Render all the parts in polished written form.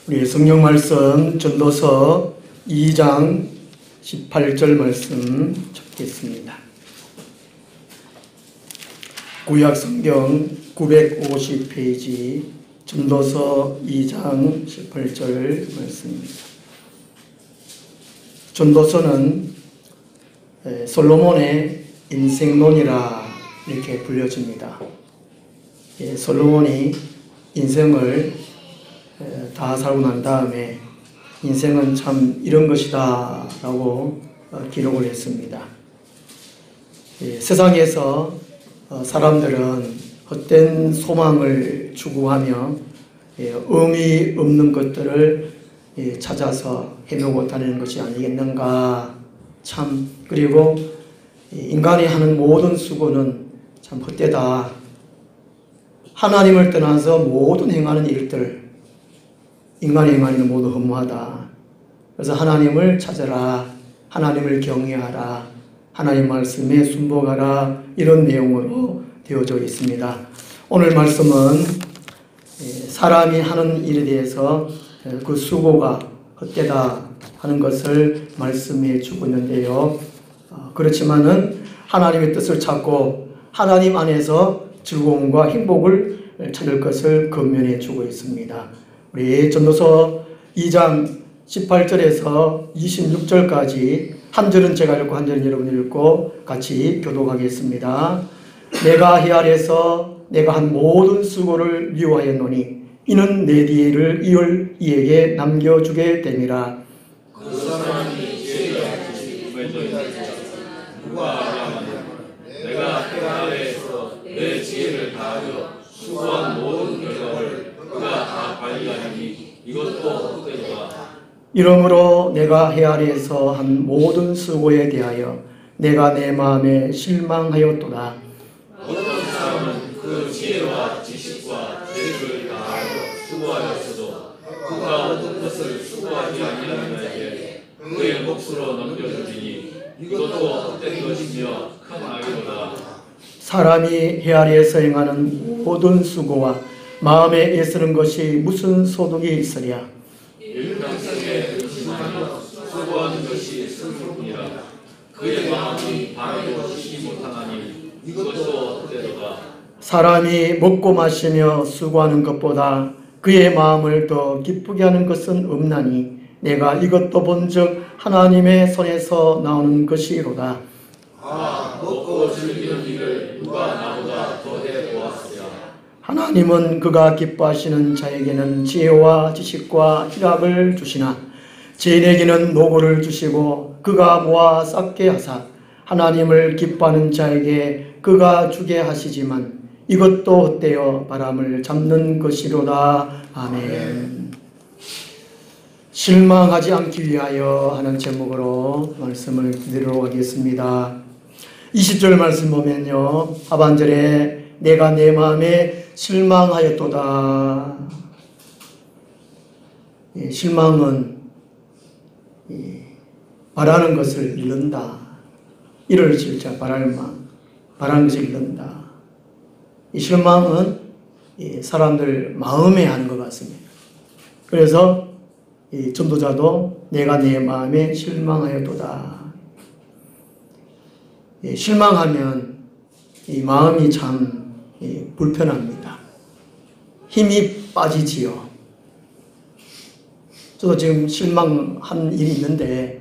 우리 성경 말씀 전도서 2장 18절 말씀 찾겠습니다. 구약 성경 950페이지 전도서 2장 18절 말씀입니다. 전도서는 솔로몬의 인생론이라 이렇게 불려집니다. 솔로몬이 인생을 다 살고 난 다음에 인생은 참 이런 것이다 라고 기록을 했습니다. 세상에서 사람들은 헛된 소망을 추구하며 의미 없는 것들을 찾아서 헤매고 다니는 것이 아니겠는가. 참 그리고 인간이 하는 모든 수고는 참 헛되다. 하나님을 떠나서 모든 행하는 일들, 인간의 행하는 모두 허무하다. 그래서 하나님을 찾아라, 하나님을 경외하라, 하나님 말씀에 순복하라, 이런 내용으로 되어져 있습니다. 오늘 말씀은 사람이 하는 일에 대해서 그 수고가 헛되다 하는 것을 말씀해 주고 있는데요. 그렇지만은 하나님의 뜻을 찾고 하나님 안에서 즐거움과 행복을 찾을 것을 권면해 주고 있습니다. 우리 전도서 2장 18절에서 26절까지 한 절은 제가 읽고 한 절은 여러분이 읽고 같이 교독하겠습니다. 내가 헤아려서 내가 한 모든 수고를 미워하였노니 이는 내 뒤를 이을 이에게 남겨주게 됨이라. 그 사람이 지혜롭지 누가 알아하냐. 내가 헤아려서 내 지혜를 다하여 수고한 모든 결과를 그가 다 관리하니 이것도 헛되도다. 이러므로 내가 헤아려서 한 모든 수고에 대하여 내가 내 마음에 실망하였도다. 어떤 사람은 그 지혜와 지식과 재주를 다하여 수고하였어도 그가 얻은 것을 수고하지 아니하는 자에게 그의 몫으로 넘겨주리니 이것도 헛된 것이며 큰 악이로다. 사람이 헤아려서 행하는 모든 수고와 마음에 애쓰는 것이 무슨 소득이 있으랴. 일평생에 의심하며 수고하는 것이 슬픔이라. 그의 마음이 바르고 지지 못하나니 이것도 헛되도다. 사람이 먹고 마시며 수고하는 것보다 그의 마음을 더 기쁘게 하는 것은 없나니 내가 이것도 본즉 하나님의 손에서 나오는 것이로다. 먹고 즐기는 일을 누가 나보다 더해 보았으랴. 하나님은 그가 기뻐하시는 자에게는 지혜와 지식과 희락을 주시나 죄인에게는 노고를 주시고 그가 모아 쌓게 하사 하나님을 기뻐하는 자에게 그가 주게 하시지만 이것도 헛되어 바람을 잡는 것이로다. 아멘. 실망하지 않기 위하여 하는 제목으로 말씀을 드리도록 하겠습니다. 20절 말씀 보면요, 하반절에 내가 내 마음에 실망하였도다. 실망은 바라는 것을 잃는다. 이를 진짜 바라는 것을 잃는다. 이 실망은 사람들 마음에 하는 것 같습니다. 그래서 이 전도자도 내가 내 마음에 실망하였도다. 실망하면 이 마음이 참 불편합니다. 힘이 빠지지요. 저도 지금 실망한 일이 있는데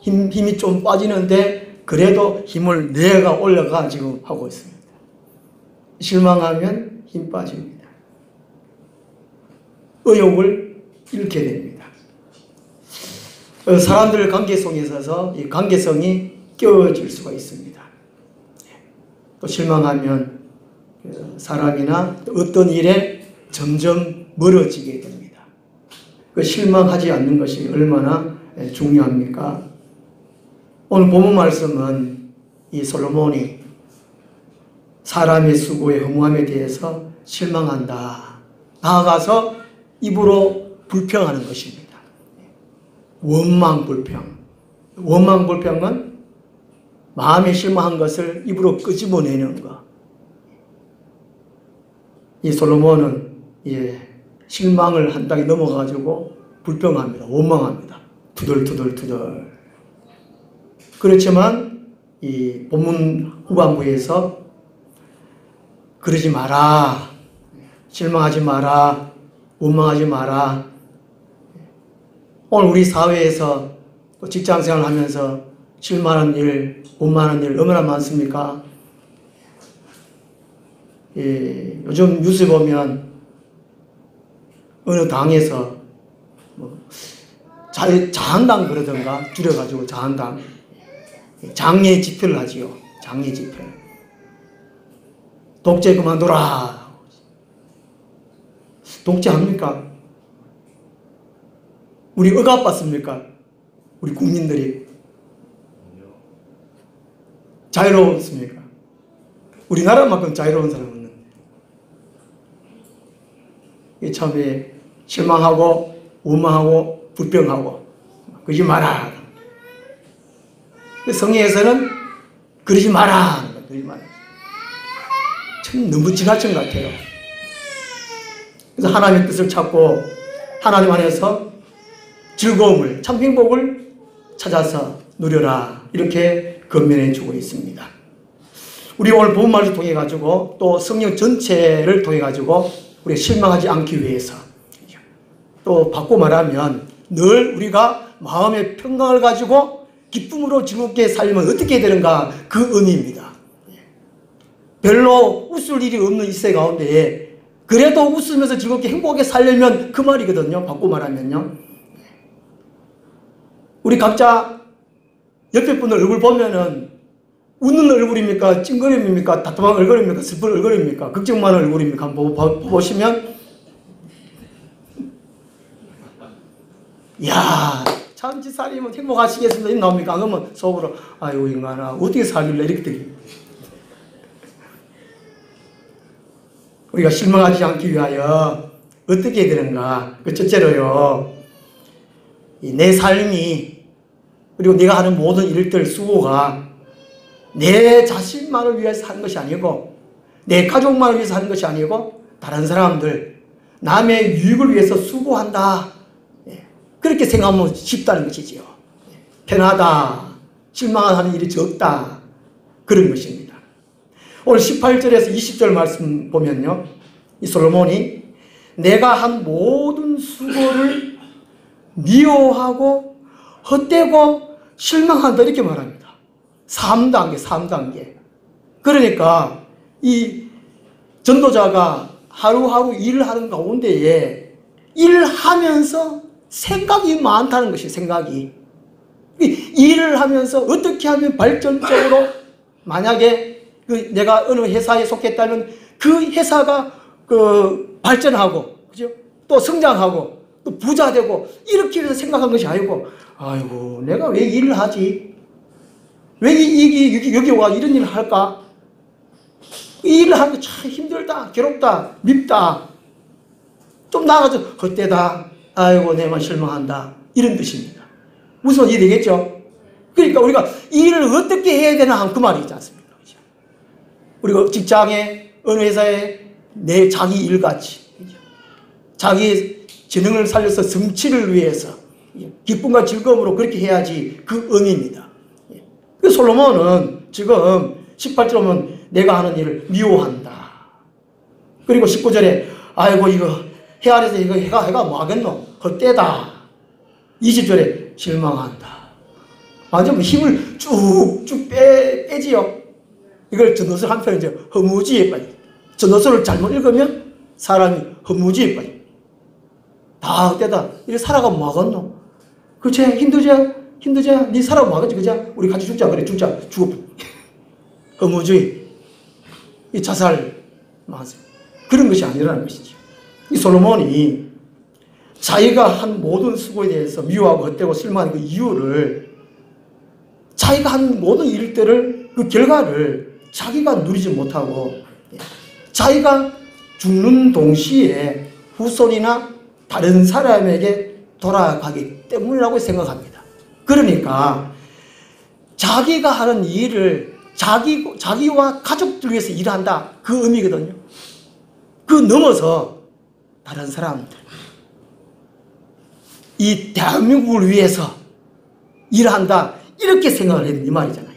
힘이 좀 빠지는데 그래도 힘을 내가 올려가 지금 하고 있습니다. 실망하면 힘 빠집니다. 의욕을 잃게 됩니다. 사람들 관계성에 있어서 이 관계성이 깨어질 수가 있습니다. 또 실망하면 사람이나 어떤 일에 점점 멀어지게 됩니다. 그 실망하지 않는 것이 얼마나 중요합니까? 오늘 본문 말씀은 이 솔로몬이 사람의 수고의 허무함에 대해서 실망한다. 나아가서 입으로 불평하는 것입니다. 원망불평. 원망불평은 마음에 실망한 것을 입으로 끄집어내는 것. 이 솔로몬은 실망을 한 단계 넘어가지고 불평합니다. 원망합니다. 투덜투덜투덜. 그렇지만 이 본문 후반부에서 그러지 마라, 실망하지 마라, 원망하지 마라. 오늘 우리 사회에서 또 직장생활을 하면서 실망하는 일, 원망하는 일 얼마나 많습니까? 예, 요즘 뉴스 보면 어느 당에서 뭐 자한당 그러던가 줄여가지고 자한당 장애 집회를 하지요. 장애 집회. 독재 그만둬라. 독재합니까? 우리 억압받습니까? 우리 국민들이 자유로웠습니까? 우리나라만큼 자유로운 사람은 없는데. 처음에 실망하고 원망하고 불평하고 그러지 마라. 성경에서는 그러지 마라. 그러지 마라. 참 너무 지나친 것 같아요. 그래서 하나님의 뜻을 찾고 하나님 안에서 즐거움을, 참 행복을 찾아서 누려라. 이렇게 권면해 주고 있습니다. 우리 오늘 본문 말씀을 통해 가지고 또 성경 전체를 통해 가지고 우리 실망하지 않기 위해서 또 바꿔 말하면 늘 우리가 마음의 평강을 가지고 기쁨으로 즐겁게 살면 어떻게 되는가 그 의미입니다. 별로 웃을 일이 없는 이 세계 가운데에 그래도 웃으면서 즐겁게 행복하게 살려면 그 말이거든요. 바꿔 말하면요. 우리 각자 옆에 분들 얼굴 보면은 웃는 얼굴입니까? 찡그림입니까? 답답한 얼굴입니까? 슬픈 얼굴입니까? 걱정 많은 얼굴입니까? 한번 보시면 이야 참 집사님은 행복하시겠습니다. 이 나옵니까? 그러면 속으로 아이고 인간아 어떻게 살길래 이렇게 되겠 우리가 실망하지 않기 위하여 어떻게 해야 되는가? 그 첫째로요. 내 삶이 그리고 내가 하는 모든 일들 수고가 내 자신만을 위해서 하는 것이 아니고 내 가족만을 위해서 하는 것이 아니고 다른 사람들 남의 유익을 위해서 수고한다. 그렇게 생각하면 쉽다는 것이지요. 편하다. 실망하는 일이 적다. 그런 것입니다. 오늘 18절에서 20절 말씀 보면요. 이 솔로몬이 내가 한 모든 수고를 미워하고 헛되고 실망한다 이렇게 말합니다. 3단계. 그러니까 이 전도자가 하루하루 일을 하는 가운데에 일하면서 생각이 많다는 것이 생각이. 일을 하면서 어떻게 하면 발전적으로 만약에 내가 어느 회사에 속했다면 그 회사가 발전하고 그죠? 또 성장하고 또 부자 되고 이렇게 해서 생각한 것이 아니고 아이고 내가 왜 일을 하지? 왜 여기 와 이런 일을 할까? 이 일을 하는 게 참 힘들다, 괴롭다, 밉다. 좀 나아가서 헛되다. 아이고 내만 실망한다. 이런 뜻입니다. 무슨 일이 되겠죠? 그러니까 우리가 일을 어떻게 해야 되나 하면 그 말이 있지 않습니까? 그렇죠? 우리가 직장에 어느 회사에 내 자기 일같이 그렇죠? 자기 재능을 살려서 성취를 위해서 기쁨과 즐거움으로 그렇게 해야지 그 의미입니다. 그 솔로몬은 지금 18절 보면 내가 하는 일을 미워한다. 그리고 19절에 아이고 이거 해 아래서 이거 해가 뭐 하겠노? 헛되다. 20절에 실망한다. 완전 힘을 쭉쭉 빼지요. 이걸 전도서 한편 이제 허무지에 빠져. 전도서를 잘못 읽으면 사람이 허무지에 빠져. 다 헛되다. 이렇게 살아가면 뭐 하겠노? 그치? 힘들자. 네 살아가면 뭐 하겠지? 그자? 우리 같이 죽자. 그래, 죽자. 죽어. 허무주의. 이 자살. 맞아요. 그런 것이 아니라는 것이죠. 이 솔로몬이 자기가 한 모든 수고에 대해서 미워하고 헛되고 실망하는 그 이유를 자기가 한 모든 일들을 그 결과를 자기가 누리지 못하고 자기가 죽는 동시에 후손이나 다른 사람에게 돌아가기 때문이라고 생각합니다. 그러니까 자기가 하는 일을 자기와 가족들 위해서 일한다. 그 의미거든요. 그 넘어서 다른 사람들, 이 대한민국을 위해서 일한다, 이렇게 생각을 했는 이 말이잖아요.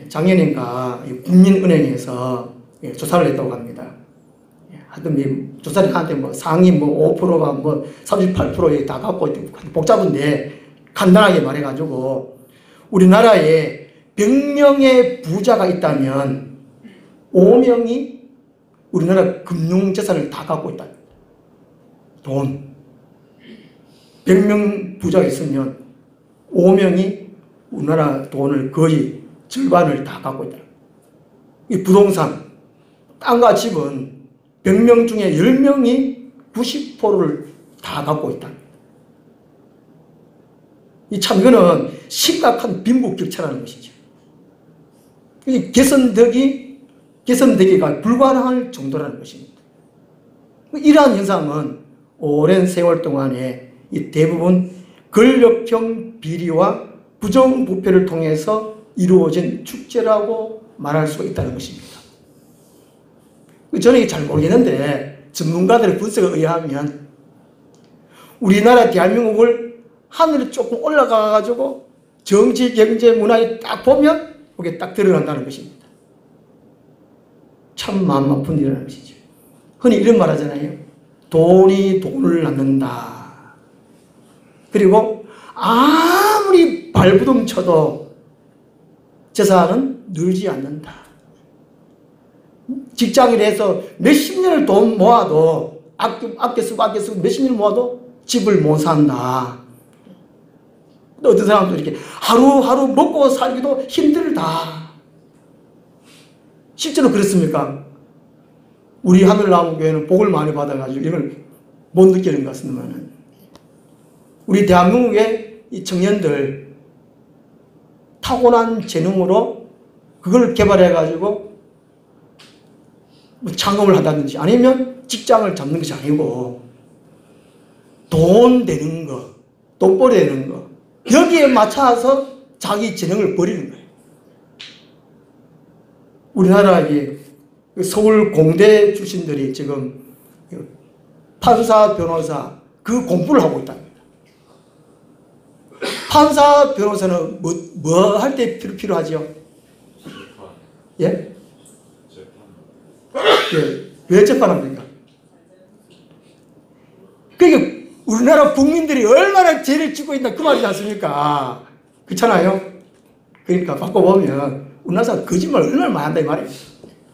작년인가 국민은행에서 조사를 했다고 합니다. 하여튼 조사를 하는데 상위 5%가 38%에 다 갖고 있고 복잡한데 간단하게 말해가지고 우리나라에 100명의 부자가 있다면 5명이 우리나라 금융재산을 다 갖고 있다. 돈. 100명 부자가 있으면 5명이 우리나라 돈을 거의 절반을 다 갖고 있다. 이 부동산, 땅과 집은 100명 중에 10명이 90%를 다 갖고 있다. 이거는 심각한 빈부격차라는 것이죠. 개선되기가 불가능할 정도라는 것입니다. 이러한 현상은 오랜 세월 동안에 이 대부분 권력형 비리와 부정부패를 통해서 이루어진 축제라고 말할 수가 있다는 것입니다. 저는 잘 모르겠는데 전문가들의 분석에 의하면 우리나라 대한민국을 하늘에 조금 올라가가지고 정치, 경제, 문화에 딱 보면 그게 딱 드러난다는 것입니다. 참 마음 아픈 일이라는 것이죠. 흔히 이런 말 하잖아요. 돈이 돈을 낳는다. 그리고 아무리 발부둥 쳐도 재산은 늘지 않는다. 직장인에서 몇십 년을 돈 모아도 아껴 쓰고 몇십 년을 모아도 집을 못 산다. 또 어떤 사람도 이렇게 하루하루 먹고 살기도 힘들다. 실제로 그렇습니까? 우리 하늘나무교회는 복을 많이 받아가지고 이걸 못 느끼는 것 같습니다. 우리 대한민국의 이 청년들 타고난 재능으로 그걸 개발해가지고 창업을 한다든지 아니면 직장을 잡는 것이 아니고 돈 되는 거, 돈벌이 되는 거 여기에 맞춰서 자기 재능을 버리는 거예요. 우리나라 서울 공대 출신들이 지금 판사, 변호사 그 공부를 하고 있답니다. 판사, 변호사는 뭐 할 때 필요하죠? 예? 왜 재판합니까? 그러니까 우리나라 국민들이 얼마나 죄를 짓고 있나 그 말이지 않습니까? 그렇잖아요? 그러니까 바꿔보면 우리나라 사람 거짓말 얼마나 많이 한다 이 말이에요.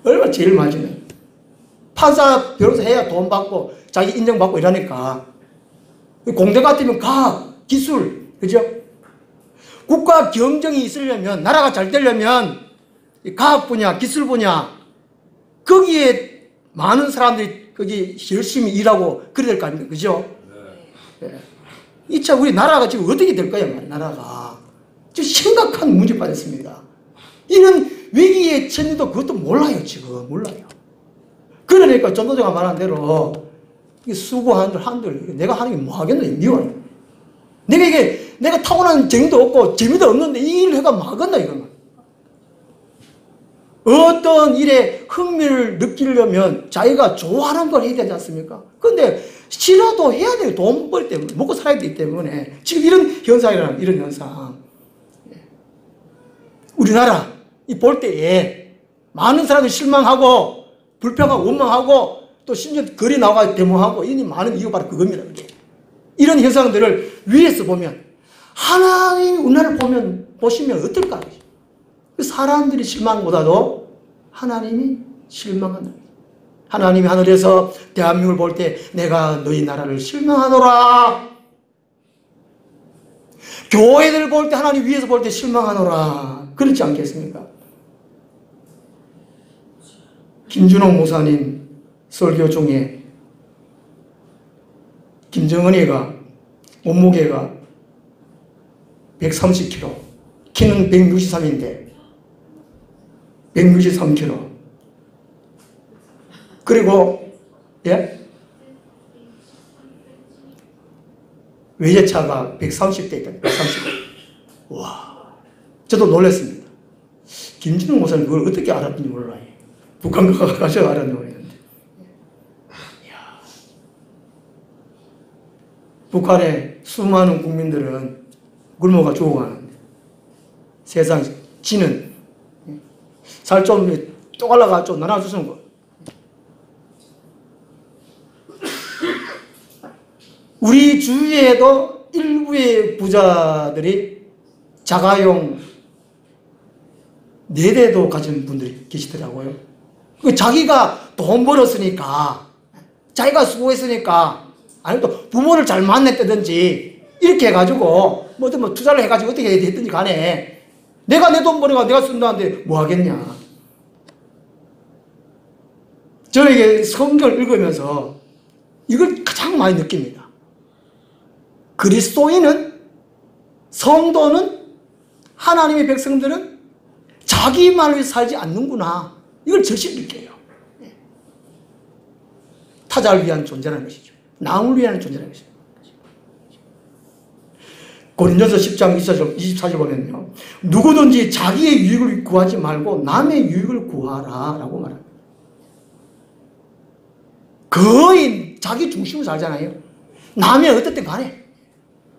얼마나 죄를 많이 짓나. 판사, 변호사 해야 돈 받고 자기 인정받고 이러니까 공대 같으면 과학, 기술, 그죠? 국가 경쟁이 있으려면 나라가 잘 되려면 과학 분야, 기술 분야 거기에 많은 사람들이 거기 열심히 일하고 그래야 될 거 아닙니까? 그죠? 네. 이 참 우리 나라가 지금 어떻게 될 거야, 나라가. 지금 심각한 문제에 빠졌습니다. 이런 위기의 천리도 그것도 몰라요, 지금. 몰라요. 그러니까 전도자가 말한 대로 수고한들 내가 하는 게 뭐 하겠노? 미워요. 내가 타고난 재미도 없고 재미도 없는데 이 일을 해가 뭐 하겠나, 이거는. 어떤 일에 흥미를 느끼려면 자기가 좋아하는 걸 해야 되지 않습니까? 근데 싫어도 해야 돼요. 돈 벌 때문에. 먹고 살아야 되기 때문에. 지금 이런 현상이라는, 이런 현상. 우리나라, 볼 때에 많은 사람들이 실망하고, 불평하고, 원망하고, 또 심지어 거리 나와서 데모하고, 이 많은 이유가 바로 그겁니다. 이런 현상들을 위에서 보면, 하나님이 우리나라를 보시면 어떨까? 사람들이 실망보다도 하나님이 실망한다. 하나님이 하늘에서 대한민국을 볼 때 내가 너희 나라를 실망하노라. 교회들 볼 때 하나님 위에서 볼 때 실망하노라. 그렇지 않겠습니까? 김준호 목사님 설교 중에 김정은이가 몸무게가 130kg, 키는 163인데 163kg. 그리고, 예? 외제차가 130대 있다. 130대. 와. 저도 놀랐습니다. 김진웅 목사님 그걸 어떻게 알았는지 몰라요. 북한 가져가라는 노래인데. 북한의 수많은 국민들은 굶어가 죽어가는데 세상 지는 살 좀 쪼갈라가 좀 나눠주는 거. 우리 주위에도 일부의 부자들이 자가용 4대도 가진 분들이 계시더라고요. 자기가 돈 벌었으니까, 자기가 수고했으니까, 아니면 또 부모를 잘 만났다든지, 이렇게 해가지고, 뭐 투자를 해가지고 어떻게 했든지 간에, 내가 내 돈 벌어가 내가 쓴다는데 뭐 하겠냐. 저에게 성경을 읽으면서 이걸 가장 많이 느낍니다. 그리스도인은, 성도는, 하나님의 백성들은 자기만을 위해 살지 않는구나. 이걸 절실히 느껴요. 타자를 위한 존재라는 것이죠. 남을 위한 존재라는 것이죠. 고린도서 10장 24절 보면요. 누구든지 자기의 유익을 구하지 말고 남의 유익을 구하라 라고 말합니다. 거의 자기 중심으로 살잖아요. 남이 어떻든 간에.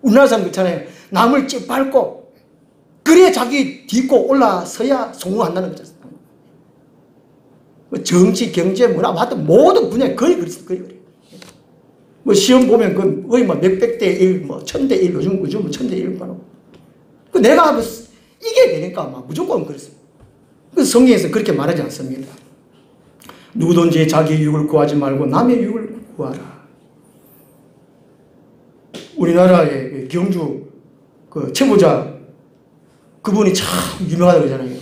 우리나라 사람 그렇잖아요. 남을 찌밟고 그래야 자기 딛고 올라서야 성공한다는 거죠. 정치, 경제, 문화, 하여튼 모든 분야에 거의 그래요. 뭐 시험 보면 그 거의 뭐 몇백 대 1, 뭐 1000대 1, 요즘 1000대 1 바로. 그 내가 뭐 이겨야 되니까 막 무조건 그랬어요. 그 성경에서 그렇게 말하지 않습니다. 누구든지 자기 유익을 구하지 말고 남의 유익을 구하라. 우리나라의 경주 그 최부자 그분이 참 유명하다고 그러잖아요.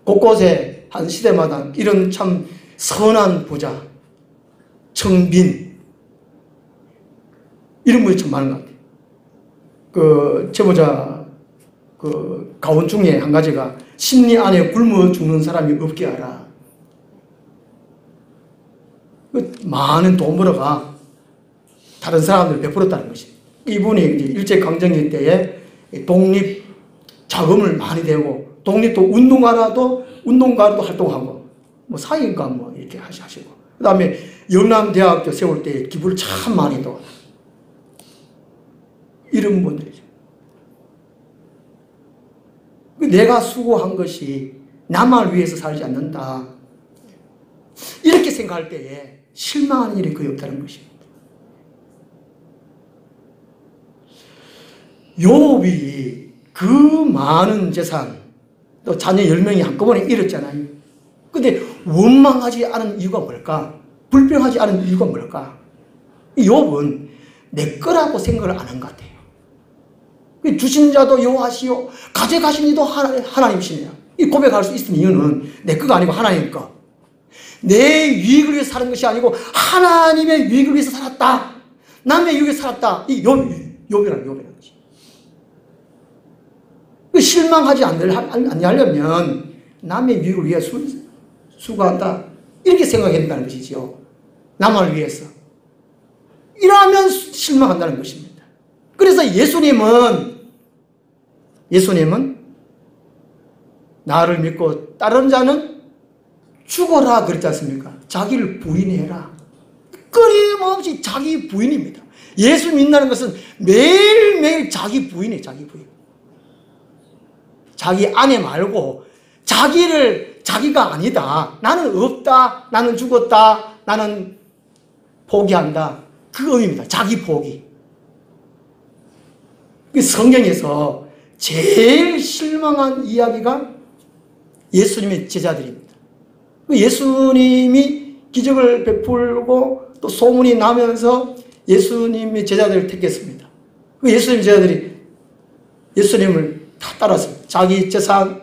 곳곳에 한 시대마다 이런 참 선한 부자, 청빈 이런 분이 참 많은 것 같아요. 그 최부자 그 가온 중에 한 가지가 심리 안에 굶어 죽는 사람이 없게 하라. 많은 돈 벌어가 다른 사람들 베풀었다는 것이. 이분이 일제강점기 때에 독립 자금을 많이 대고 독립도 운동가라도 활동하고 뭐 사회인가 뭐 이렇게 하시고 그 다음에 영남대학교 세울 때 기부를 참 많이 또 이런 분들이죠. 내가 수고한 것이 나만 위해서 살지 않는다. 이렇게 생각할 때에 실망하는 일이 거의 없다는 것입니다. 욥이 그 많은 재산, 또 자녀 10명이 한꺼번에 잃었잖아요. 근데 원망하지 않은 이유가 뭘까? 불평하지 않은 이유가 뭘까? 욥은 내 거라고 생각을 안 한 것 같아요. 주신 자도 여호와시요 가져가신 이도 하나님이시네요. 이 고백할 수 있는 이유는 내 거가 아니고 하나님 거. 내 유익을 위해서 사는 것이 아니고 하나님의 유익을 위해서 살았다. 남의 유익을 위해서 살았다. 이 욥이라는 것이. 실망하지 않으려면 남의 유익을 위해 수고한다. 이렇게 생각한다는 것이죠. 남을 위해서. 이러면 실망한다는 것입니다. 그래서 예수님은 나를 믿고 따르는 자는 죽어라 그랬지 않습니까? 자기를 부인해라. 끊임없이 자기 부인입니다. 예수 믿는다는 것은 매일매일 자기 부인이에요. 자기 부인. 자기 아내 말고 자기가 아니다. 나는 없다. 나는 죽었다. 나는 포기한다. 그 의미입니다. 자기 포기. 성경에서 제일 실망한 이야기가 예수님의 제자들입니다. 예수님이 기적을 베풀고 또 소문이 나면서 예수님의 제자들을 택했습니다. 예수님의 제자들이 예수님을 다 따랐습니다. 자기 재산,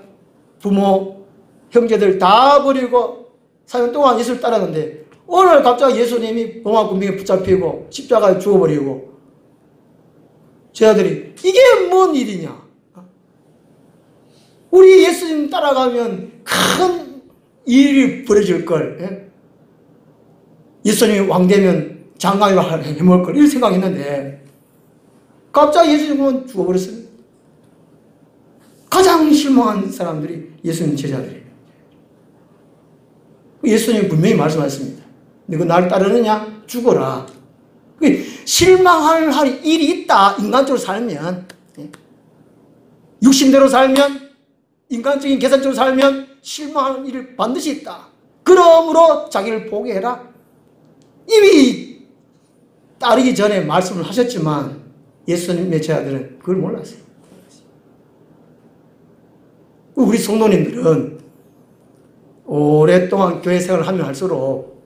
부모, 형제들 다 버리고 4년 동안 예수를 따랐는데 오늘 갑자기 예수님이 로마 군병에 붙잡히고 십자가에 죽어버리고 제자들이 이게 뭔 일이냐? 우리 예수님 따라가면 큰 일이 벌어질 걸. 예수님이 왕 되면 장관으로 해먹을 걸. 이런 생각했는데 갑자기 예수님은 죽어버렸습니다. 가장 실망한 사람들이 예수님 제자들이에요. 예수님이 분명히 말씀하셨습니다. 너가 나를 따르느냐? 죽어라. 실망할 일이 있다. 인간적으로 살면, 육신대로 살면, 인간적인 계산적으로 살면 실망할 일이 반드시 있다. 그러므로 자기를 포기해라. 이미 따르기 전에 말씀을 하셨지만 예수님의 제자들은 그걸 몰랐어요. 우리 성도님들은 오랫동안 교회 생활을 하면 할수록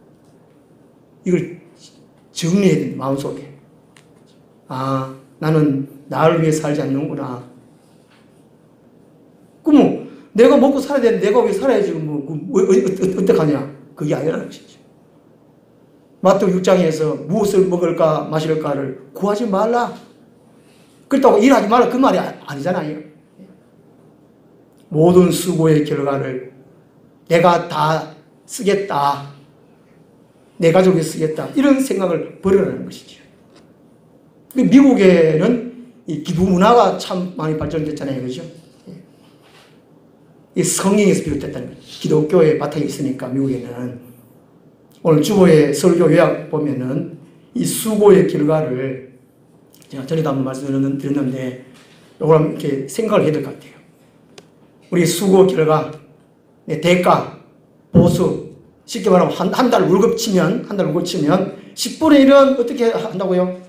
이걸 정리해야 됩니다. 마음속에. 아, 나는 나를 위해 살지 않는구나. 그럼 내가 먹고 살아야 되는데 내가 왜 살아야지 어떡하냐. 그게 아니라는 것이죠. 마태복음 6장에서 무엇을 먹을까 마실까를 구하지 말라. 그렇다고 일하지 말라 그 말이 아니잖아요. 모든 수고의 결과를 내가 다 쓰겠다. 내 가족이 쓰겠다. 이런 생각을 버리라는 것이죠. 미국에는 이 기부 문화가 참 많이 발전됐잖아요. 그죠? 이 성경에서 비롯됐다는 거죠. 기독교의 바탕이 있으니까 미국에는. 오늘 주보의 설교 요약 보면은 이 수고의 결과를 제가 전에도 한번 말씀드렸는데 이걸 이렇게 생각을 해야 될 것 같아요. 우리 수고 결과, 대가, 보수, 쉽게 말하면 한 달 월급 치면 10분의 1은 어떻게 한다고요?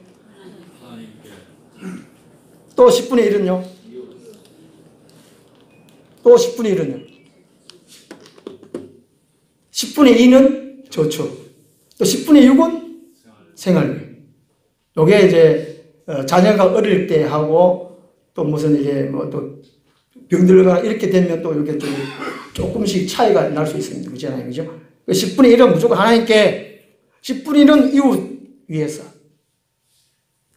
또 10분의 1은요? 또 10분의 1은요? 10분의 2는 저축. 또 10분의 6은 생활비. 요게 이제, 자녀가 어릴 때 하고, 또 무슨 이제 뭐 또 병들거나 이렇게 되면 또 이렇게 좀 조금씩 차이가 날 수 있습니다. 그렇잖아요. 그죠? 10분의 1은 무조건 하나님께, 10분의 1은 이웃 위해서,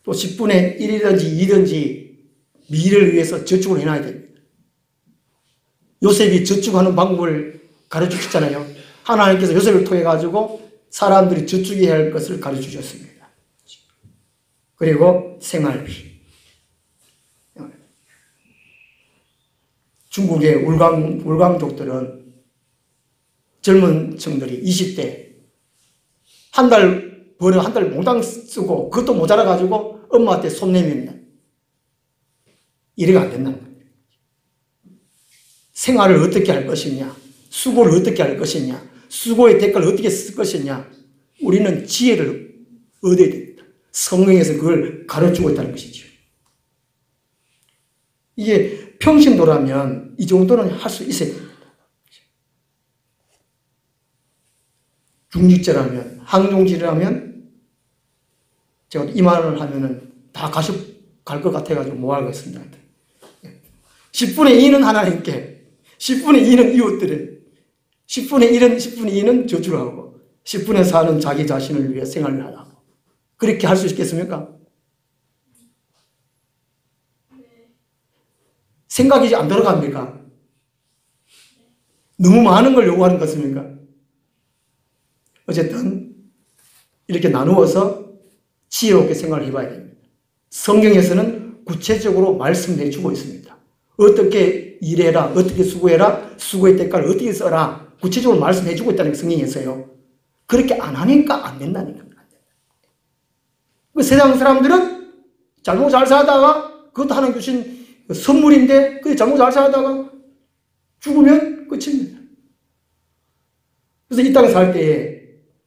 또 10분의 1이든지 2든지 미래를 위해서 저축을 해놔야 됩니다. 요셉이 저축하는 방법을 가르쳐 주셨잖아요. 하나님께서 요셉을 통해 가지고 사람들이 저축해야 할 것을 가르쳐 주셨습니다. 그리고 생활비. 중국의 울광족들은 젊은 층들이 20대 한 달 벌어 한 달 몽땅 쓰고 그것도 모자라 가지고 엄마한테 손 내밉니다. 이래가 안 된다는 거예요. 생활을 어떻게 할 것이냐, 수고를 어떻게 할 것이냐, 수고의 대가를 어떻게 쓸 것이냐, 우리는 지혜를 얻어야 됩니다. 성경에서 그걸 가르치고 있다는 것이죠. 이게 평신도라면 이 정도는 할 수 있어야 됩니다. 중직자라면, 항종지라면 제가 이만을 하면은 다 갈 것 같아가지고 뭐 하겠습니다. 10분의 2는 하나님께, 10분의 2는 이웃들에, 10분의 2는 저축을 하고, 10분의 4는 자기 자신을 위해 생활을 하라고. 그렇게 할 수 있겠습니까? 생각이 안 돌아갑니까? 너무 많은 걸 요구하는 것 같습니까? 어쨌든 이렇게 나누어서 지혜롭게 생각을 해봐야 됩니다. 성경에서는 구체적으로 말씀해 주고 있습니다. 어떻게 일해라, 어떻게 수고해라, 수고의 대가를 어떻게 써라, 구체적으로 말씀해 주고 있다는 게 성경에서요. 그렇게 안 하니까 안 된다니까. 세상 사람들은 잘못 잘 살다가 그것도 하나님 주신 선물인데 그 잘못 잘 살다가 죽으면 끝입니다. 그래서 이 땅에 살 때에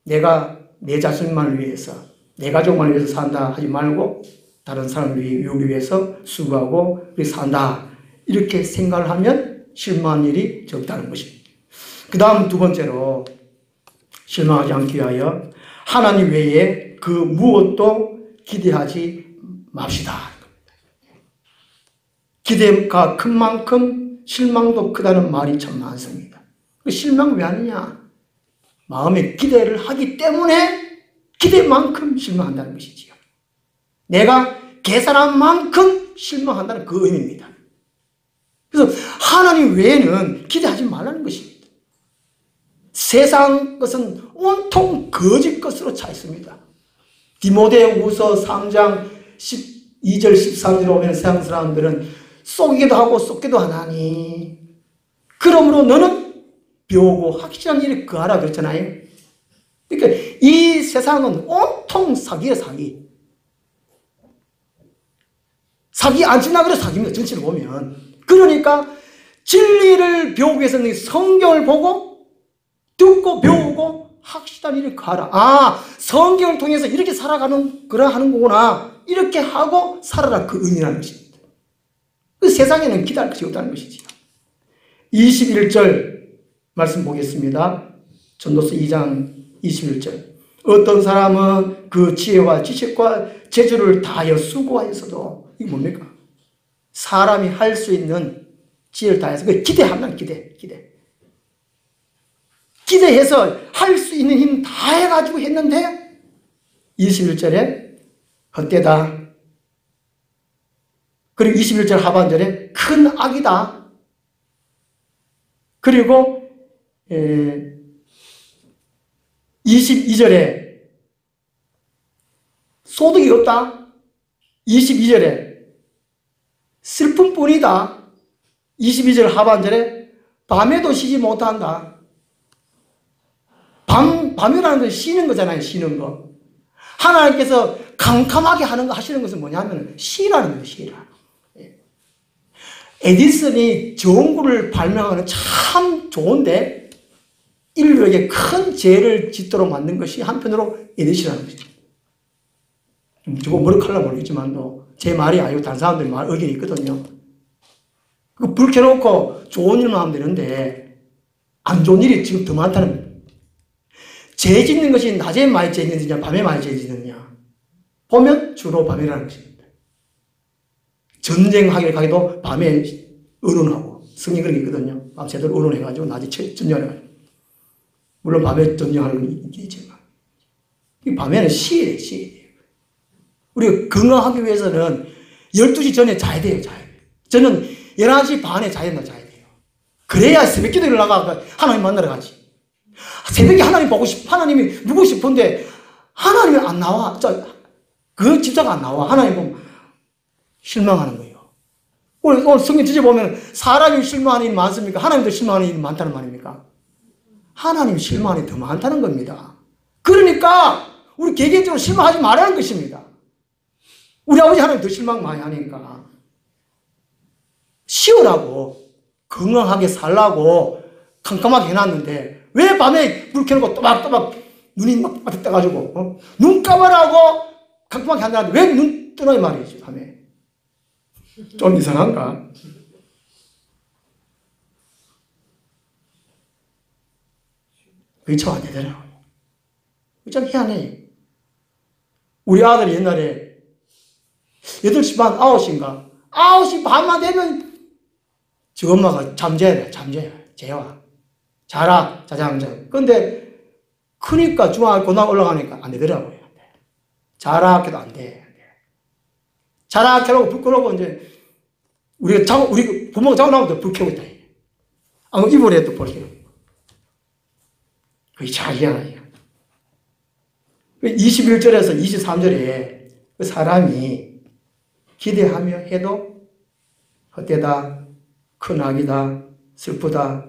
내가 내 자신만을 위해서, 내 가족만을 위해서 산다 하지 말고 다른 사람을 위해서 수고하고 산다. 이렇게 생각을 하면 실망한 일이 적다는 것입니다. 그 다음 두 번째로 실망하지 않기 위하여 하나님 외에 그 무엇도 기대하지 맙시다. 기대가 큰 만큼 실망도 크다는 말이 참 많습니다. 실망 왜 하느냐? 마음에 기대를 하기 때문에 기대만큼 실망한다는 것이지요. 내가 계산한 만큼 실망한다는 그 의미입니다. 그래서 하나님 외에는 기대하지 말라는 것입니다. 세상 것은 온통 거짓 것으로 차 있습니다. 디모데후서 3장 12절 13절 오면 세상 사람들은 쏘기도 하고 쏟기도 하나니 그러므로 너는 배우고 확실한 일을 구하라 그랬잖아요. 그러니까 이 세상은 온통 사기예요, 사기. 사기 안 친다 그래 사기입니다, 전체를 보면. 그러니까 진리를 배우기 위해서는 성경을 보고 듣고 배우고 확실한 일을 구하라. 아, 성경을 통해서 이렇게 살아가는 거라 하는 거구나. 이렇게 하고 살아라, 그 의미라는 것입니다. 그 세상에는 기다릴 것이 없다는 것이지요. 21절 말씀 보겠습니다. 전도서 2장 21절. 어떤 사람은 그 지혜와 지식과 재주를 다하여 수고하였어도, 이게 뭡니까? 사람이 할 수 있는 지혜를 다해서, 그 기대한다는 기대해서 할 수 있는 힘 다 해가지고 했는데 21절에 헛되다. 그리고 21절 하반절에 큰 악이다. 그리고 22절에 소득이 없다. 22절에 슬픔뿐이다. 22절 하반절에 밤에도 쉬지 못한다. 밤이라는 건 쉬는 거잖아요. 쉬는 거. 하나님께서 캄캄하게 하시는 것은 뭐냐면 쉬라는 거예요. 쉬라. 에디슨이 전구를 발명하는 참 좋은데 인류에게 큰 죄를 짓도록 만든 것이 한편으로 에디슨이라는 것이죠. 저거 머리칼라 모르겠지만도 제 말이 아니고 다른 사람들이 말 의견이 있거든요. 그 불 켜놓고 좋은 일만 하면 되는데 안 좋은 일이 지금 더 많다는 거예요. 죄 짓는 것이 낮에 많이 죄 짓느냐 밤에 많이 죄 짓느냐 보면 주로 밤이라는 것입니다. 전쟁하기를 가기도 밤에 의논하고, 성경 그런 게 있거든요. 밤새도록 의논해가지고 낮에 전쟁해가지고. 물론 밤에 전쟁하는 건 있겠지만 밤에는 쉬어야 돼요. 우리가 건강하기 위해서는 12시 전에 자야 돼요. 저는 11시 반에 자야 돼요. 그래야 새벽 기도를 나가서 하나님 만나러 가지. 새벽에 하나님 보고 하나님이 누구 싶은데 하나님이 안 나와. 그 집사가 안 나와. 하나님 보면 실망하는 거예요. 오늘 성경 뒤져보면 사람이 실망하는 일이 많습니까? 하나님도 실망하는 일이 많다는 말입니까? 하나님 실망하는 일이 더 많다는 겁니다. 그러니까 우리 개개인적으로 실망하지 말라는 것입니다. 우리 아버지 하나님 더 실망 많이 하니까 쉬으라고, 건강하게 살라고 캄캄하게 해놨는데 왜 밤에 불 켜놓고 또박또박 눈이 막 떠가지고 눈 감으라고 캄캄하게 한다는데 왜 눈 뜨나 이 말이지. 밤에 좀 이상한가? 그게 참 안 되더라고요. 참 희한해. 우리 아들이 옛날에 8시 반, 9시인가? 9시 반만 되면 저 엄마가 잠재야 돼. 재와. 자라, 자장자. 근데 크니까 중학교 고등학교 올라가니까 안 되더라고요. 자라 학교도 안 돼. 자라 학교라고 불 끄고 이제 우리 부모가 자고 나면 불 켜고 있다. 이불에 또 불 켜고. 그게 참 희한해요. 21절에서 23절에 그 사람이 기대하며 해도 헛되다, 큰 악이다, 슬프다,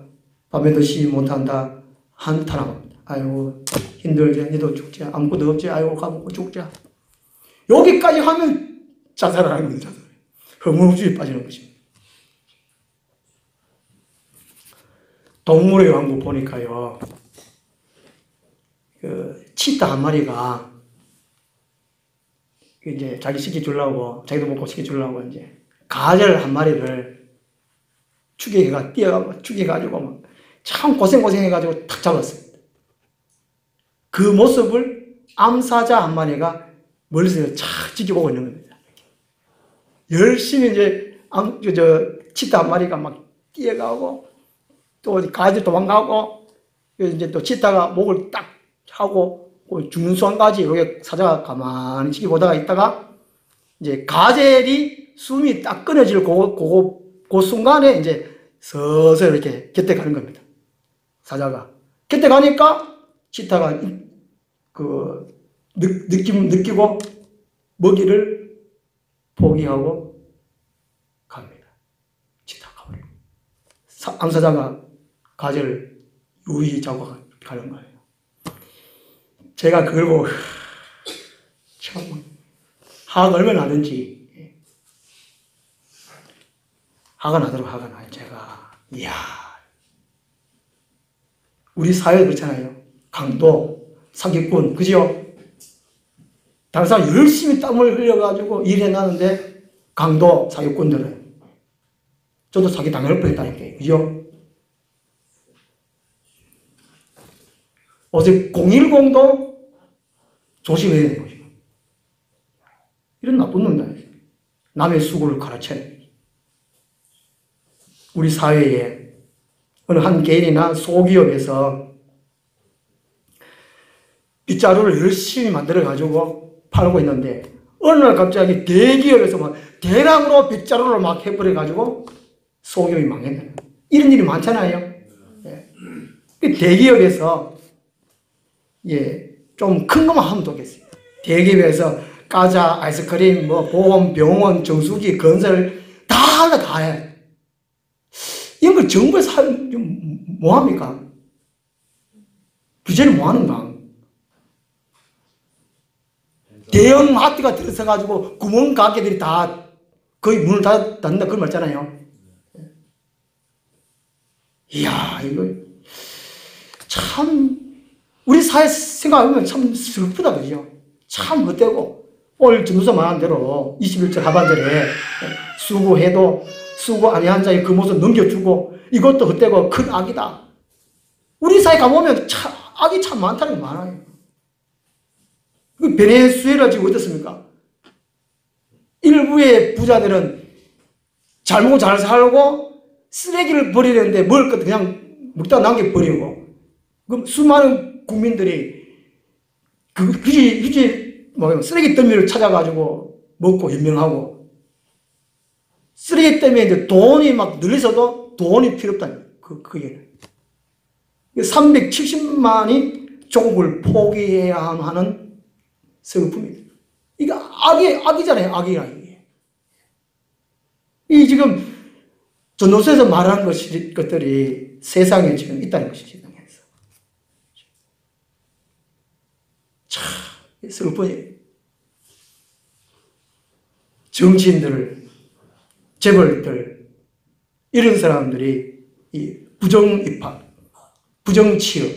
밤에도 쉬지 못한다, 한탄합니다. 아이고 힘들지, 니도 죽지, 아무것도 없지, 아이고 가먹고 죽자. 여기까지 하면 자살을 하는 거죠. 허무주의에 빠지는 것입니다. 동물의 왕국 보니까요, 그 치타 한 마리가 이제 자기 시키 주려고, 자기도 먹고 시키 주려고 이제 가젤 한 마리를 죽여가지고 참 고생해가지고 탁 잡았습니다. 그 모습을 암사자 한 마리가 멀리서 착 지켜보고 있는 겁니다. 열심히 이제 치타 한 마리가 막 뛰어가고 또 가지 도망가고 이제 또 치타가 목을 딱 하고 죽는 순간까지 이렇게 사자가 가만히 지켜보다가 있다가 이제 가젤이 숨이 딱 끊어질 그 순간에 이제 서서히 이렇게 곁에 가는 겁니다. 사자가 곁에 가니까 치타가 느끼고 먹이를 포기하고 갑니다. 치타가 버리고 암사자가 가젤을 유의자고 가는 거예요. 제가 그걸 보고 참 화가 얼마나 나는지, 화가 나도록 화가 나요. 제가 이야, 우리 사회 그렇잖아요. 강도, 사기꾼, 그죠? 다른 사람 열심히 땀을 흘려가지고 일해놨는데 강도, 사기꾼들은, 저도 사기 당할 뻔했다니까요. 그죠? 어제 010도 조심해야 되는 거죠. 이런 나쁜 놈들, 남의 수고를 가르쳐요. 우리 사회에 어느 한 개인이나 소기업에서 빗자루를 열심히 만들어가지고 팔고 있는데, 어느 날 갑자기 대기업에서 막 대량으로 빗자루를 막 해버려가지고 소기업이 망했다. 이런 일이 많잖아요. 예. 대기업에서 좀 큰 것만 하면 좋겠어요. 대기업에서 과자, 아이스크림, 보험, 병원, 정수기, 건설 다 해. 이런 걸 정부에서 뭐 합니까? 규제는 뭐 하는가? 대형 마트가 들어서가지고 구멍 가게들이 다 거의 문을 닫는다 그런 말 있잖아요. 이야, 이거 참 우리 사회 생각하면 참 슬프다, 그죠? 참 헛되고, 오늘 전도사 말한 대로 21절 하반절에 수고해도 수고 아니한 자의 그 모습 넘겨주고, 이것도 헛되고 큰 악이다. 우리 사회 가보면 참 악이 참 많다는 게 많아요. 그 베네수엘라 지금 어떻습니까? 일부의 부자들은 잘 먹고 잘 살고 쓰레기를 버리는데 먹을 것도 그냥 먹다 남겨버리고, 그럼 수많은 국민들이 쓰레기 더미를 찾아가지고 먹고 연명하고, 쓰레기 때문에 이제 돈이 막 늘려서도 돈이 필요 없다. 그게 370만이 조국을 포기해야 하는 슬픔입니다. 이게 악이잖아요. 악이야, 이게. 이 지금 전도서에서 말하는 것들이 세상에 지금 있다는 것이죠. 참 슬프니 정치인들, 재벌들, 이런 사람들이 이 부정입학, 부정취업.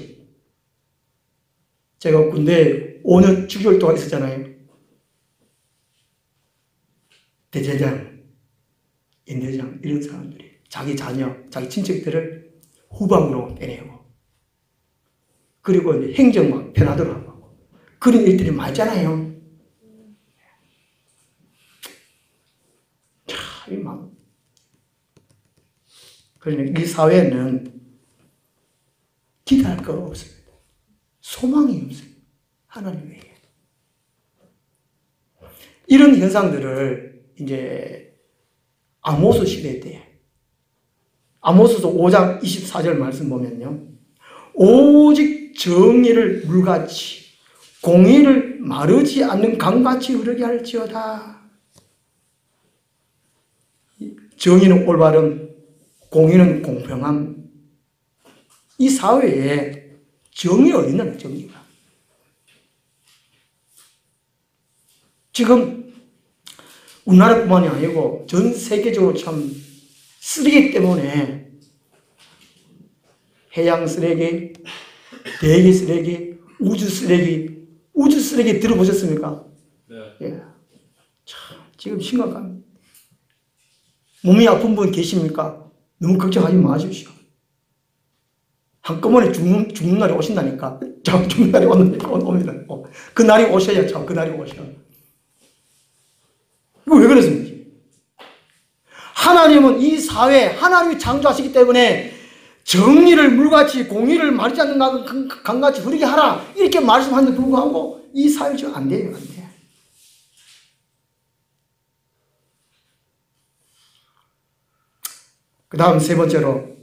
제가 군대에 5년 6개월 동안 있었잖아요. 대제장, 인대장, 이런 사람들이 자기 자녀, 자기 친척들을 후방으로 빼내고, 그리고 행정만 편하도록 하고, 그런 일들이 많잖아요. 참, 이 마음. 그러니까 이 사회는 기대할 거 없습니다. 소망이 없습니다. 하나님 외에. 이런 현상들을 이제 아모스 시대 때, 아모스서 5장 24절 말씀 보면요, 오직 정의를 물같이 공의를 마르지 않는 강같이 흐르게 할지어다. 정의는 올바름, 공의는 공평함. 이 사회에 정의가 어디 있나, 정의가. 지금 우리나라뿐만이 아니고 전 세계적으로 참 쓰레기 때문에, 해양 쓰레기, 대기 쓰레기, 우주 쓰레기 들어보셨습니까? 네. 예. 참, 지금 심각합니다. 몸이 아픈 분 계십니까? 너무 걱정하지 마십시오. 한꺼번에 죽는 날이 오신다니까. 참, 죽는 날이 옵니다. 그 날이 오셔야 참, 그 날이 오셔. 이거 왜 그랬습니까? 하나님은 이 사회, 하나님이 창조하시기 때문에 정의를 물같이 공의를 마르지 않는 강같이 흐르게 하라, 이렇게 말씀하는데 불구하고 이 사회 지금 안 돼요. 안 돼. 그 다음 세 번째로,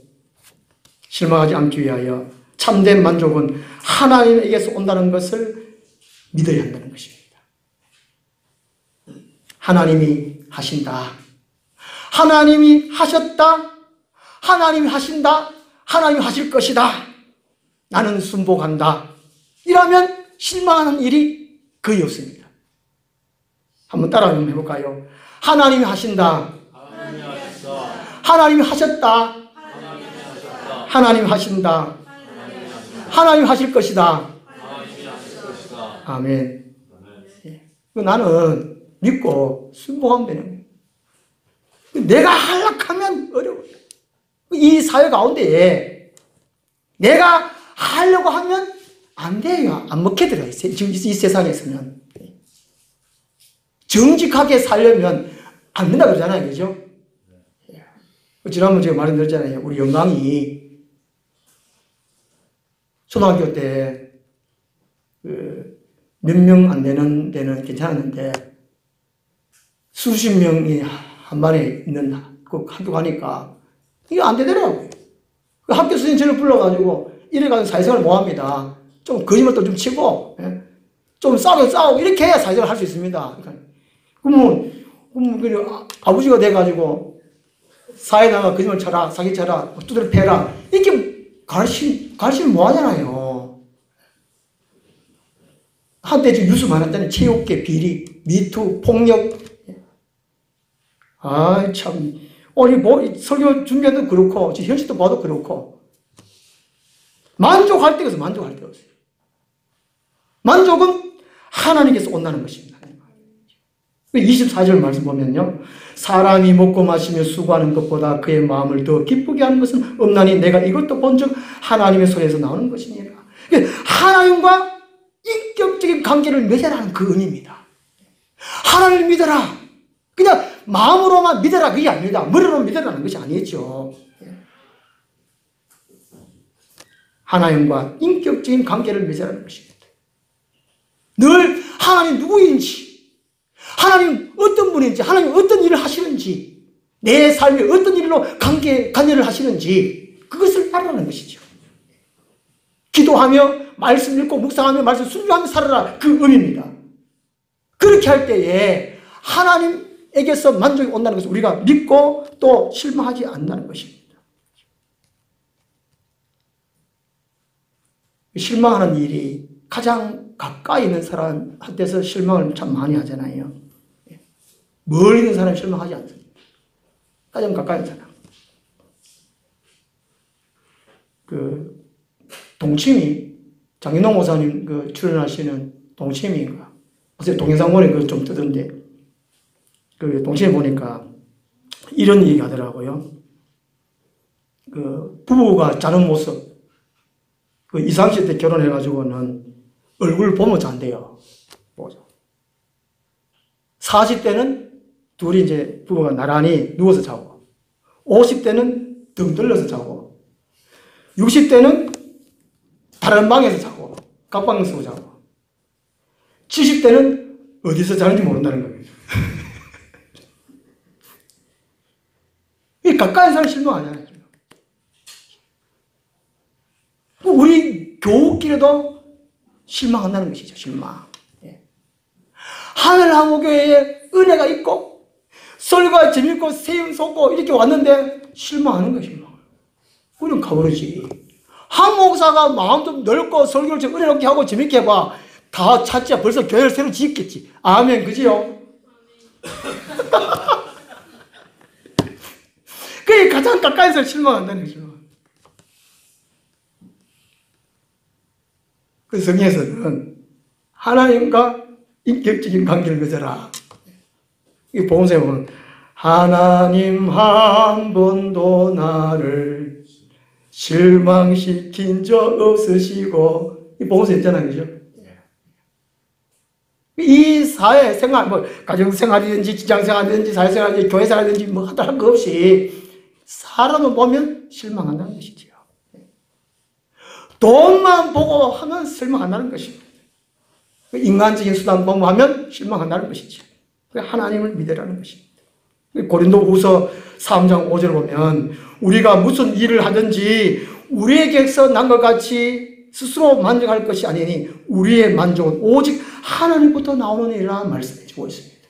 실망하지 않기 위하여 참된 만족은 하나님에게서 온다는 것을 믿어야 한다는 것입니다. 하나님이 하신다, 하나님이 하셨다, 하나님이 하신다, 하나님이 하실 것이다. 나는 순복한다. 이러면 실망하는 일이 거의 없습니다. 한번 따라 한번 해볼까요? 하나님이 하신다. 하나님이 하셨다. 하나님이 하셨다. 하나님이 하셨다. 하나님이 하신다. 하나님이 하셨다. 하나님이 하실 것이다. 하나님이 하실 것이다. 아멘. 나는 믿고 순복하면 되는 거예요. 내가 하락하면 어려워요. 이 사회 가운데에 내가 하려고 하면 안 돼요. 안 먹게 들어요. 지금 이 세상에서는. 정직하게 살려면 안 된다 그러잖아요. 그죠? 지난번 제가 말씀드렸잖아요. 우리 영광이 초등학교 때 몇 명 안 되는 데는 괜찮았는데 수십 명이 한 반에 있는 그 학교 가니까 이게 안 되더라고요. 그 학교 선생님 저를 불러가지고 이래가지고 사회생활을 뭐 합니다. 좀 거짓말도 좀 치고 좀 싸우고 이렇게 해야 사회생활을 할 수 있습니다. 그러면 아버지가 돼가지고 사회 나가 거짓말 쳐라, 사기 쳐라, 두드려 패라 이렇게 가르치면 뭐 하잖아요. 한때 지금 뉴스 많았잖아요. 체육계 비리, 미투, 폭력. 아, 참. 설교 준비해도 그렇고, 현실도 봐도 그렇고. 만족할 때가 없어요. 만족할 때가 없어요. 만족은 하나님께서 온다는 것입니다. 24절 말씀 보면요. 사람이 먹고 마시며 수고하는 것보다 그의 마음을 더 기쁘게 하는 것은 없나니 내가 이것도 본즉 하나님의 손에서 나오는 것이니라. 하나님과 인격적인 관계를 맺으라는 그 의미입니다. 하나님을 믿어라. 그냥 마음으로만 믿어라 그게 아닙니다. 머리로 믿어라는 것이 아니죠. 하나님과 인격적인 관계를 맺으라는 것입니다. 늘 하나님 누구인지, 하나님 어떤 분인지, 하나님 어떤 일을 하시는지, 내 삶에 어떤 일로 관여를 하시는지 그것을 알아라는 것이죠. 기도하며 말씀 읽고 묵상하며 말씀 순종하며 살아라 그 의미입니다. 그렇게 할 때에 하나님에게서 만족이 온다는 것을 우리가 믿고 또 실망하지 않는다는 것입니다. 실망하는 일이 가장 가까이 있는 사람한테서 실망을 참 많이 하잖아요. 멀리 있는 사람이 실망하지 않습니다. 가장 가까이 있는 사람. 동치미, 장윤홍 목사님 출연하시는 동치미인가. 어제 동영상 보니 그걸 좀 뜨던데, 동치미 보니까 이런 얘기 하더라고요. 부부가 자는 모습, 20, 30대 때 결혼해가지고는 얼굴 보면 잔대요. 40대는 둘이 이제 부부가 나란히 누워서 자고, 50대는 등 들려서 자고, 60대는 다른 방에서 자고, 각방을 쓰고 자고, 70대는 어디서 자는지 모른다는 거예요. 이 가까이 사람 실망하잖아요. 우리 교우끼리도 실망한다는 것이죠. 실망. 하늘항우교회에 은혜가 있고 설교가 재밌고 세임 쏟고 이렇게 왔는데 실망하는 거예요. 실망. 우리는 가버리지. 한 목사가 마음 좀 넓고 설교를 좀 은혜롭게 하고 재밌게 해봐. 다 찾자. 벌써 교회를 새로 짓겠지. 아멘. 그지요? 그게 가장 가까이서 실망한다는 거죠. 그 성경에서는 하나님과 인격적인 관계를 맺어라. 이 복음서에 보면 하나님 한 번도 나를 실망시킨 적 없으시고 이 복음서에 있잖아요. 그죠? 이 사회생활, 가정생활이든지 직장생활이든지 사회생활이든지 교회생활이든지 하다 거 없이 사람을 보면 실망한다는 것이죠. 돈만 보고 하면 실망한다는 것입니다. 인간적인 수단 보면 실망한다는 것이죠. 하나님을 믿으라는 것입니다. 고린도후서 3장 5절을 보면 우리가 무슨 일을 하든지 우리에게서 난 것 같이 스스로 만족할 것이 아니니 우리의 만족은 오직 하나님부터 나오는 일이라 말씀해 주고 있습니다.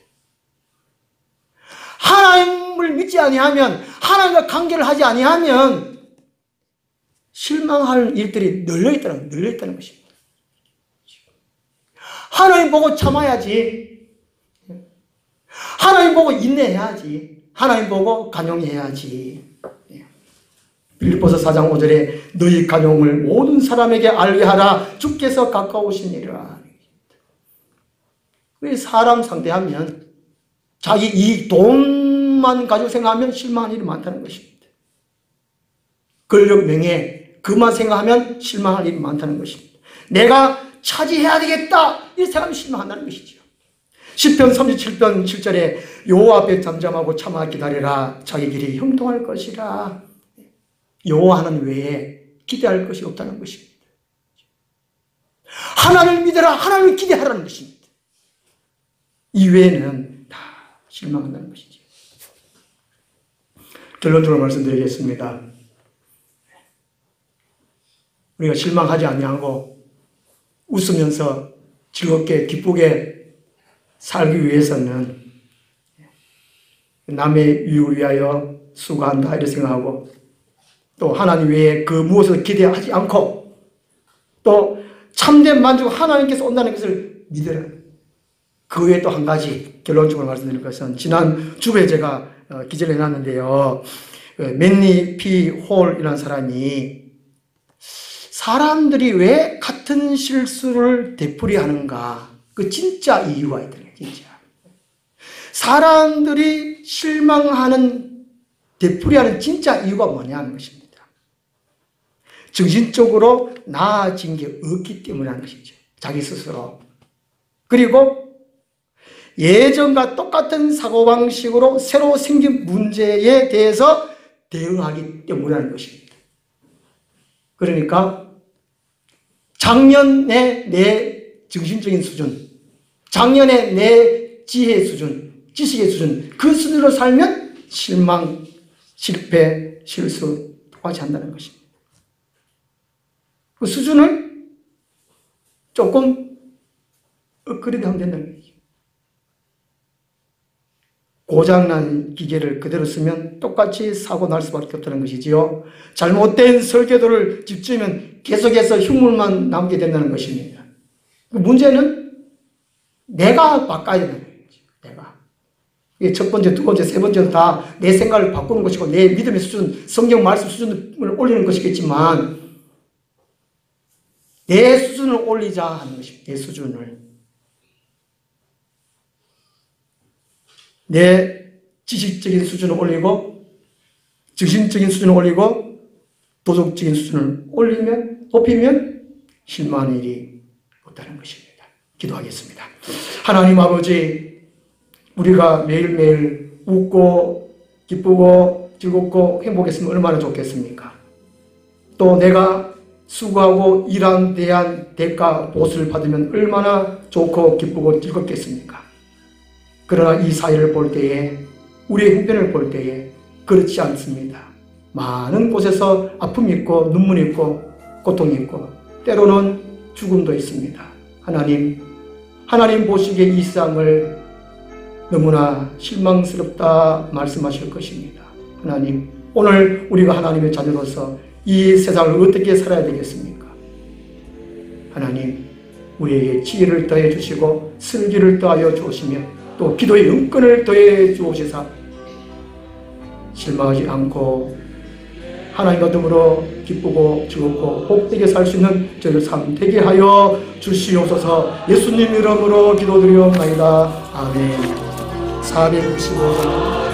하나님을 믿지 아니하면, 하나님과 관계를 하지 아니하면 실망할 일들이 널려있다는 것입니다. 하나님 보고 참아야지. 하나님 보고 인내해야지. 하나님 보고 간용해야지. 빌립보서 4장 5절에 너희 간용을 모든 사람에게 알게 하라. 주께서 가까우시니라. 왜 사람 상대하면 자기 이익, 돈만 가지고 생각하면 실망할 일이 많다는 것입니다. 권력, 명예, 그만 생각하면 실망할 일이 많다는 것입니다. 내가 차지해야 되겠다 이 생각하면 실망한다는 것이죠. 시편 37편 7절에 여호와 앞에 잠잠하고 참아 기다리라. 자기 길이 형통할 것이라. 여호와 하나님 외에 기대할 것이 없다는 것입니다. 하나님을 믿어라. 하나님을 기대하라는 것입니다. 이외에는 다 실망한다는 것이죠. 결론적으로 말씀드리겠습니다. 우리가 실망하지 아니하고 웃으면서 즐겁게 기쁘게 살기 위해서는 남의 유익을 위하여 수고한다 이렇게 생각하고, 또 하나님 외에 그 무엇을 기대하지 않고, 또 참된 만족 하나님께서 온다는 것을 믿으라. 그 외에 또 한 가지 결론적으로 말씀드릴 것은, 지난 주에 제가 기재를 해놨는데요. 맨니 P. 홀이라는 사람이 사람들이 왜 같은 실수를 되풀이하는가, 그 진짜 이유가 있더래요. 진짜 사람들이 실망하는, 되풀이하는 진짜 이유가 뭐냐는 것입니다. 정신적으로 나아진 게 없기 때문에 하는 것이죠. 자기 스스로. 그리고 예전과 똑같은 사고방식으로 새로 생긴 문제에 대해서 대응하기 때문에 하는 것입니다. 그러니까 작년에 내 정신적인 수준, 작년에 내 지혜 수준, 지식의 수준, 그 수준으로 살면 실망, 실패, 실수 똑같이 한다는 것입니다. 그 수준을 조금 업그레이드 하면 된다는 거죠. 고장난 기계를 그대로 쓰면 똑같이 사고 날 수밖에 없다는 것이지요. 잘못된 설계도를 집주면 계속해서 흉물만 남게 된다는 것입니다. 그 문제는 내가 바꿔야 된다는 거죠. 내가. 이게 첫 번째, 두 번째, 세 번째는 다 내 생각을 바꾸는 것이고, 내 믿음의 수준, 성경 말씀 수준을 올리는 것이겠지만, 내 수준을 올리자 하는 것입니다. 내 수준을. 내 지식적인 수준을 올리고, 정신적인 수준을 올리고, 도덕적인 수준을 올리면, 높이면 실망할 일이 없다는 것입니다. 기도하겠습니다. 하나님 아버지, 우리가 매일매일 웃고 기쁘고 즐겁고 행복했으면 얼마나 좋겠습니까? 또 내가 수고하고 일한 대한 대가 보수를 받으면 얼마나 좋고 기쁘고 즐겁겠습니까? 그러나 이 사회를 볼 때에, 우리의 형편을 볼 때에 그렇지 않습니다. 많은 곳에서 아픔이 있고 눈물이 있고 고통이 있고 때로는 죽음도 있습니다. 하나님 보시기에 이 세상을 너무나 실망스럽다 말씀하실 것입니다. 하나님, 오늘 우리가 하나님의 자녀로서 이 세상을 어떻게 살아야 되겠습니까? 하나님, 우리에게 지혜를 더해 주시고 슬기를 더하여 주시며 또 기도의 은권을 더해 주옵시사 실망하지 않고 하나님과 더불어 기쁘고 즐겁고 복되게 살 수 있는 저희들 삶 되게 하여 주시옵소서. 예수님 이름으로 기도드리옵나이다. 아멘. 465장